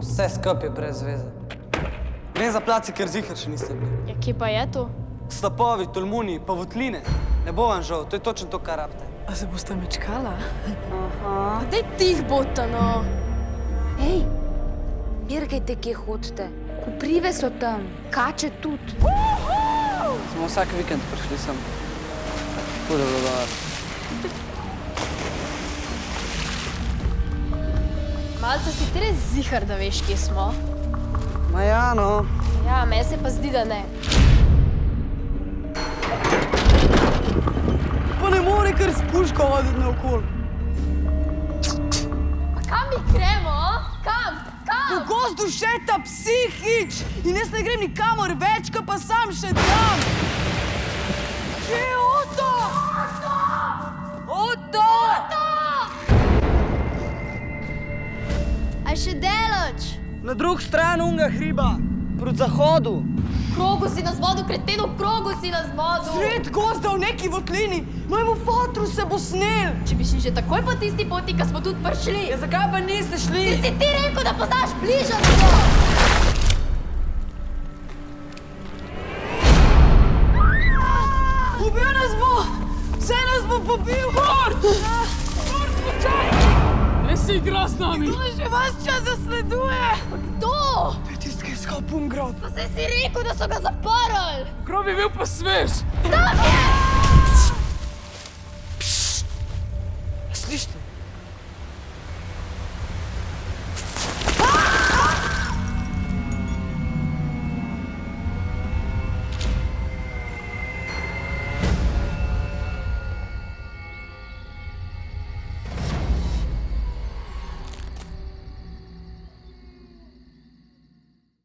vse skupaj je brez veze. Vem za place, ker zihar še niste bili. Ja, kje pa je to? Slapovi, tolmuni, pa votline. Ne bo vam žal, to je točno to, kar rabite. A se boste mečkala? Pa daj tih bota, no. Hej, birkajte, kje hodite. Koprive so tam, kače tudi. Smo vsak vikend prišli sem. Hudo bilo dolar. Malce si ti res zihar, da veš, kje smo. Ma ja, no. Ja, meni se pa zdi, da ne. Pa ne more kar s puško hoditi naokol. Pa kam mi gremo? Kam? Po gozdu šeta psihič in jaz ne grem nikamor več, pa sam še tam. Kje je Oto? Oto! Aj še delač? Na drug stran unga hriba, proti zahodu. V krogu si nas vodil, kretenu, v krogu si nas vodil. Sred gozda v neki votlini, mojemu fotru se bo snel. Če bi šli že takoj po tisti poti, ko smo tudi prišli. Ja, zakaj pa niste šli? Ti si ti rekel, da poznaš bližansko. Ubil nas bo! Vse nas bo pobil! Hort! Hort, počaj! Ne se igra z nami! Kdo že vas čas zasleduje? Kdo? To je tisti, ki je iskal Pungrad. Pa saj si rekel, da so ga zaprli. Kdo bi bil pa svež? Tam je! Slište?